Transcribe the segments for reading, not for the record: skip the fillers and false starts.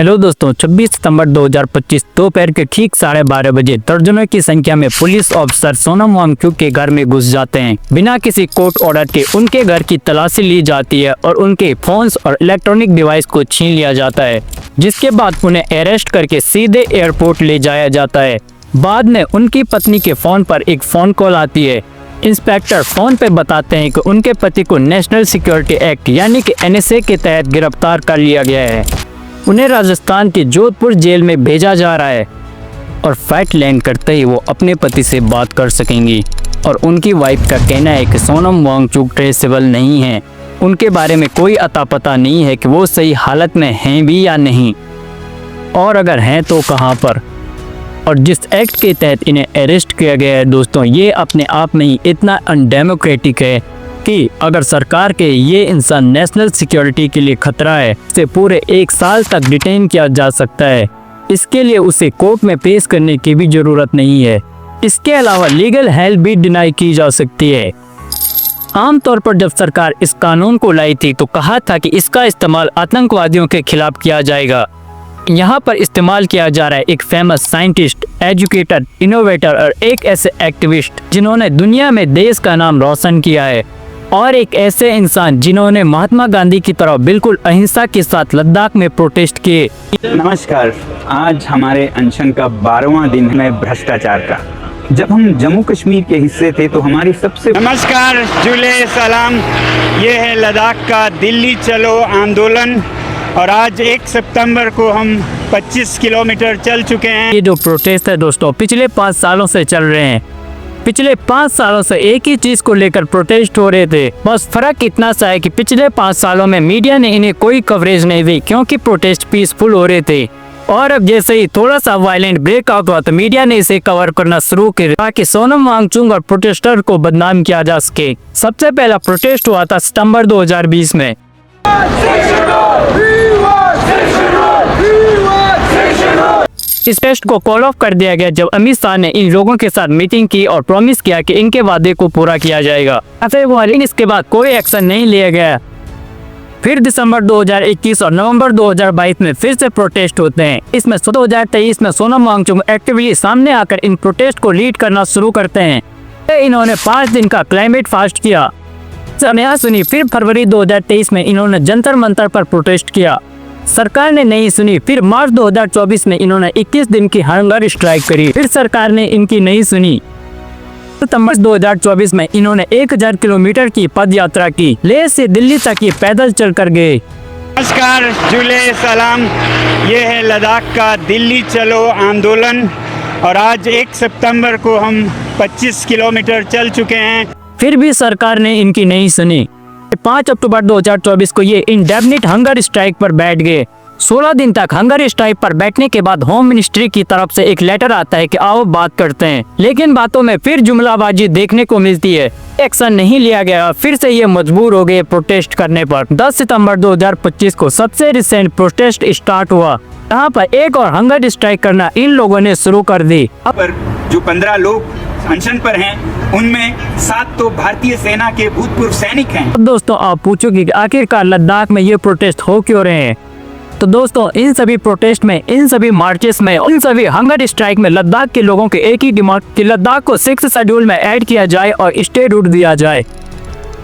Hello दोस्तों, 26 सितंबर 2025 दोपहर के ठीक 12:30 बजे दर्जनों की संख्या में पुलिस ऑफिसर सोनम वांगचुक के घर में घुस जाते हैं। बिना किसी कोर्ट ऑर्डर के उनके घर की तलाशी ली जाती है और उनके फोन्स और इलेक्ट्रॉनिक डिवाइस को छीन लिया जाता है, जिसके बाद उन्हें अरेस्ट करके सीधे एयरपोर्ट ले जाया जाता है। बाद में उनकी पत्नी के फोन पर एक फोन कॉल आती है। इंस्पेक्टर फोन पे बताते हैं कि उनके पति को नेशनल सिक्योरिटी एक्ट यानी कि NSA के तहत गिरफ्तार कर लिया गया है। उन्हें राजस्थान के जोधपुर जेल में भेजा जा रहा है और फ्लाइट लैंड करते ही वो अपने पति से बात कर सकेंगी। और उनकी वाइफ का कहना है कि सोनम वांगचुक ट्रेसेबल नहीं है, उनके बारे में कोई अता पता नहीं है कि वो सही हालत में हैं भी या नहीं, और अगर हैं तो कहाँ पर। और जिस एक्ट के तहत इन्हें अरेस्ट किया गया है दोस्तों, ये अपने आप में ही इतना अनडेमोक्रेटिक है कि अगर सरकार के ये इंसान नेशनल सिक्योरिटी के लिए खतरा है, उसे पूरे 1 साल तक डिटेन किया जा सकता है। इसके लिए उसे कोर्ट में पेश करने की भी जरूरत नहीं है। इसके अलावा लीगल हेल्प भी डिनाई की जा सकती है। आमतौर पर जब सरकार इस कानून को लाई थी तो कहा था कि इसका इस्तेमाल आतंकवादियों के खिलाफ किया जाएगा। यहाँ पर इस्तेमाल किया जा रहा है एक फेमस साइंटिस्ट, एजुकेटर, इनोवेटर और एक ऐसे एक्टिविस्ट जिन्होंने दुनिया में देश का नाम रोशन किया है, और एक ऐसे इंसान जिन्होंने महात्मा गांधी की तरह बिल्कुल अहिंसा के साथ लद्दाख में प्रोटेस्ट किए। नमस्कार, आज हमारे अनशन का 12वां दिन है भ्रष्टाचार का। जब हम जम्मू कश्मीर के हिस्से थे तो हमारी सबसे नमस्कार, जुले सलाम। ये है लद्दाख का दिल्ली चलो आंदोलन और आज 1 सितंबर को हम 25 किलोमीटर चल चुके हैं। ये जो प्रोटेस्ट है दोस्तों, पिछले 5 सालों से चल रहे हैं। पिछले 5 सालों से एक ही चीज को लेकर प्रोटेस्ट हो रहे थे। बस फर्क इतना सा है कि पिछले 5 सालों में मीडिया ने इन्हें कोई कवरेज नहीं दी क्योंकि प्रोटेस्ट पीसफुल हो रहे थे। और अब जैसे ही थोड़ा सा वायलेंट ब्रेकआउट हुआ तो मीडिया ने इसे कवर करना शुरू किया ताकि सोनम वांगचुक और प्रोटेस्टर को बदनाम किया जा सके। सबसे पहला प्रोटेस्ट हुआ था सितंबर 2020 में। इस टेस्ट को कॉल ऑफ कर दिया गया जब अमित शाह ने इन लोगों के साथ मीटिंग की और प्रॉमिस किया कि इनके वादे को पूरा किया जाएगा। लेकिन इसके बाद कोई एक्शन नहीं लिया गया। फिर दिसंबर 2021 और नवंबर 2022 में फिर से प्रोटेस्ट होते हैं। इसमें 2023 में सोनम वांगचुक एक्टिवली सामने आकर इन प्रोटेस्ट को लीड करना शुरू करते हैं। इन्होंने 5 दिन का क्लाइमेट फास्ट किया, सुनी। फिर फरवरी 2023 में इन्होंने जंतर मंतर पर प्रोटेस्ट किया, सरकार ने नहीं सुनी। फिर मार्च 2024 में इन्होंने 21 दिन की हंगर स्ट्राइक करी, फिर सरकार ने इनकी नहीं सुनी। सितंबर 2024 में इन्होंने 1000 किलोमीटर की पद यात्रा की, लेह से दिल्ली तक ये पैदल चल कर गए। नमस्कार, जुले सलाम। ये है लद्दाख का दिल्ली चलो आंदोलन और आज 1 सितंबर को हम 25 किलोमीटर चल चुके हैं। फिर भी सरकार ने इनकी नहीं सुनी। 5 अक्टूबर 2024 को ये इंडेफिनिट हंगर स्ट्राइक पर बैठ गए। 16 दिन तक हंगर स्ट्राइक पर बैठने के बाद होम मिनिस्ट्री की तरफ से एक लेटर आता है कि आओ बात करते हैं, लेकिन बातों में फिर जुमलाबाजी देखने को मिलती है। एक्शन नहीं लिया गया। फिर से ये मजबूर हो गए प्रोटेस्ट करने पर। 10 सितंबर 2025 को सबसे रिसेंट प्रोटेस्ट स्टार्ट हुआ, यहाँ पर एक और हंगर स्ट्राइक करना इन लोगों ने शुरू कर दी। पर जो 15 लोग अनशन पर हैं, उनमें 7 तो भारतीय सेना के भूतपूर्व सैनिक हैं। दोस्तों, आप पूछोगे कि आखिरकार लद्दाख में ये प्रोटेस्ट हो क्यों रहे हैं, तो दोस्तों इन सभी प्रोटेस्ट में, इन सभी मार्चेस में, इन सभी हंगर स्ट्राइक में लद्दाख के लोगों की एक ही डिमांड कि लद्दाख को 6th शेड्यूल में ऐड किया जाए और स्टेट रूट दिया जाए।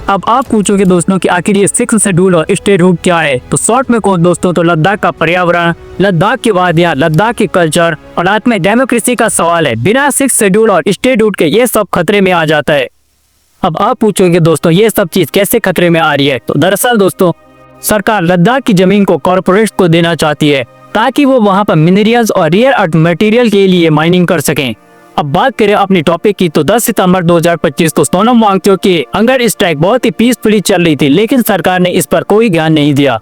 अब आप पूछोगे दोस्तों कि आखिर ये 6th शेड्यूल और स्टेट रूट क्या है, तो शॉर्ट में कहूँ दोस्तों तो लद्दाख का पर्यावरण, लद्दाख की वादियाँ, लद्दाख की कल्चर और अंत में डेमोक्रेसी का सवाल है। बिना 6th शेड्यूल और स्टेट रूट के ये सब खतरे में आ जाता है। अब आप पूछोगे दोस्तों ये सब चीज कैसे खतरे में आ रही है, तो दरअसल दोस्तों सरकार लद्दाख की जमीन को कॉर्पोरेट को देना चाहती है ताकि वो वहाँ पर मिनरल्स और रेयर अर्थ मटेरियल के लिए माइनिंग कर सकें। अब बात करें अपनी टॉपिक की, तो 10 सितंबर 2025 को सोनम वांगचुक की हंगर स्ट्राइक बहुत ही पीसफुली चल रही थी, लेकिन सरकार ने इस पर कोई ध्यान नहीं दिया।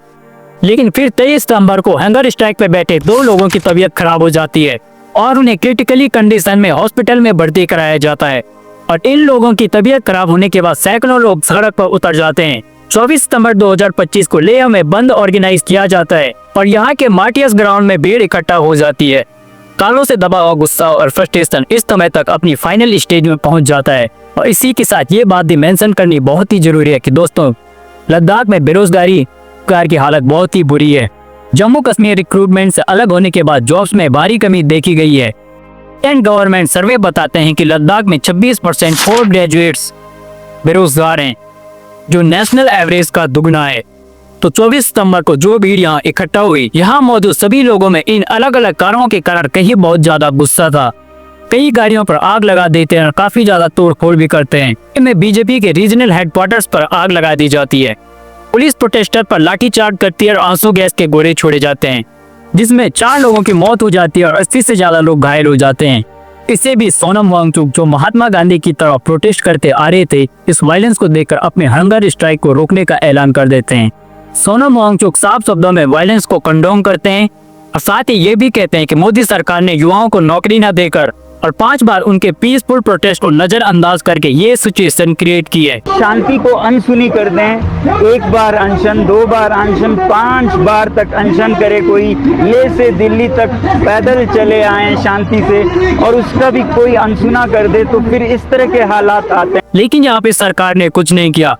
लेकिन फिर 23 सितंबर को हंगर स्ट्राइक पर बैठे 2 लोगों की तबीयत खराब हो जाती है और उन्हें क्रिटिकली कंडीशन में हॉस्पिटल में भर्ती कराया जाता है। और इन लोगों की तबीयत खराब होने के बाद सैकड़ों लोग सड़क पर उतर जाते हैं। 24 सितंबर 2025 को लेह में बंद ऑर्गेनाइज किया जाता है और यहाँ के मार्टियस ग्राउंड में भीड़ इकट्ठा हो जाती है। कालों से दबा हुआ गुस्सा और फ्रस्ट्रेशन इस समय तक अपनी फाइनल स्टेज में पहुंच जाता है। और इसी के साथ ये बात भी मेंशन करनी बहुत ही जरूरी है कि दोस्तों लद्दाख में बेरोजगारी की हालत बहुत ही बुरी है। जम्मू कश्मीर रिक्रूटमेंट से अलग होने के बाद जॉब्स में भारी कमी देखी गई है। एंड गवर्नमेंट सर्वे बताते हैं कि लद्दाख में 26% पोस्ट ग्रेजुएट्स बेरोजगार हैं, जो नेशनल एवरेज का दुगना है। तो 24 सितंबर को जो भीड़ यहाँ इकट्ठा हुई, यहाँ मौजूद सभी लोगों में इन अलग अलग कारणों के कारण कहीं बहुत ज्यादा गुस्सा था। कई गाड़ियों पर आग लगा देते हैं और काफी ज्यादा तोड़फोड़ भी करते हैं। इनमें बीजेपी के रीजनल हेडक्वार्टर्स पर आग लगा दी जाती है। पुलिस प्रोटेस्टर पर लाठीचार्ज करती है और आंसू गैस के गोले छोड़े जाते हैं, जिसमें 4 लोगों की मौत हो जाती है और 80 से ज्यादा लोग घायल हो जाते हैं। इससे भी सोनम वांगचुक, जो महात्मा गांधी की तरह प्रोटेस्ट करते आ रहे थे, इस वायलेंस को देखकर अपने हंगर स्ट्राइक को रोकने का ऐलान कर देते हैं। सोनम वांगचुक साफ शब्दों में वायलेंस को कंडोम करते हैं और साथ ही ये भी कहते हैं कि मोदी सरकार ने युवाओं को नौकरी न देकर और 5 बार उनके पीसफुल प्रोटेस्ट को नजरअंदाज करके ये सिचुएशन क्रिएट की है। शांति को अनसुनी कर दें, 1 बार अनशन, 2 बार अनशन, 5 बार तक अनशन करे कोई, ले से दिल्ली तक पैदल चले आए शांति से, और उसका भी कोई अनसुना कर दे तो फिर इस तरह के हालात आते हैं। लेकिन यहाँ पे सरकार ने कुछ नहीं किया।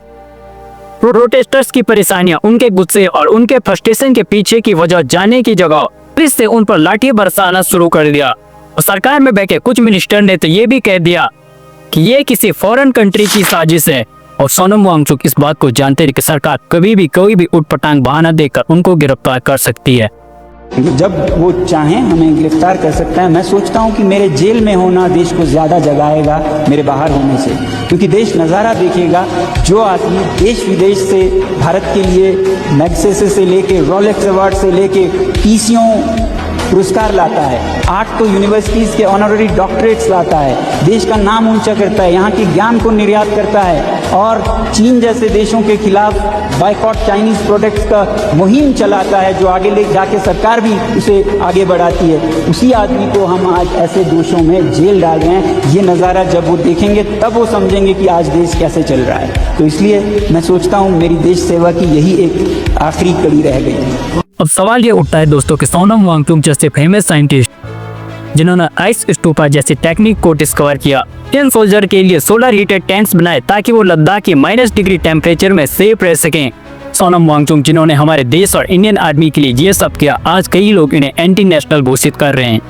प्रोटेस्टर्स की परेशानियां, उनके गुस्से और उनके फ्रस्ट्रेशन के पीछे की वजह जानने की जगह पुलिस से उन पर लाठी बरसाना शुरू कर दिया। और सरकार में बैठे कुछ मिनिस्टर ने तो ये भी कह दिया कि ये किसी फॉरेन कंट्री की साजिश है। और सोनम वांगचुक इस बात को जानते थे कि सरकार कभी भी कोई भी उटपटांग बहाना देकर उनको गिरफ्तार कर सकती है। जब वो चाहें हमें गिरफ्तार कर सकते हैं। मैं सोचता हूं कि मेरे जेल में होना देश को ज़्यादा जगाएगा मेरे बाहर होने से, क्योंकि देश नज़ारा देखेगा। जो आदमी देश विदेश से भारत के लिए मैग्सेसे से लेके रोलेक्स अवार्ड से लेके पीसीओ पुरस्कार लाता है, 8 तो यूनिवर्सिटीज़ के ऑनररी डॉक्टरेट्स लाता है, देश का नाम ऊंचा करता है, यहाँ के ज्ञान को निर्यात करता है और चीन जैसे देशों के खिलाफ बायकॉट चाइनीज़ प्रोडक्ट्स का मुहिम चलाता है, जो आगे ले जाके सरकार भी उसे आगे बढ़ाती है, उसी आदमी को हम आज ऐसे दोषों में जेल डाल रहे हैं। ये नज़ारा जब वो देखेंगे तब वो समझेंगे कि आज देश कैसे चल रहा है। तो इसलिए मैं सोचता हूँ मेरी देश सेवा की यही एक आखिरी कड़ी रह गई है। अब सवाल ये उठता है दोस्तों कि सोनम वांगचुक जैसे फेमस साइंटिस्ट जिन्होंने आइस स्टूपा जैसे टेक्निक को डिस्कवर किया, इंडियन सोल्जर के लिए सोलर हीटेड टेंट्स बनाए ताकि वो लद्दाख की -डिग्री टेम्परेचर में सेफ रह सकें। सोनम वांगचुक जिन्होंने हमारे देश और इंडियन आर्मी के लिए ये सब किया, आज कई लोग इन्हें एंटी नेशनल घोषित कर रहे हैं।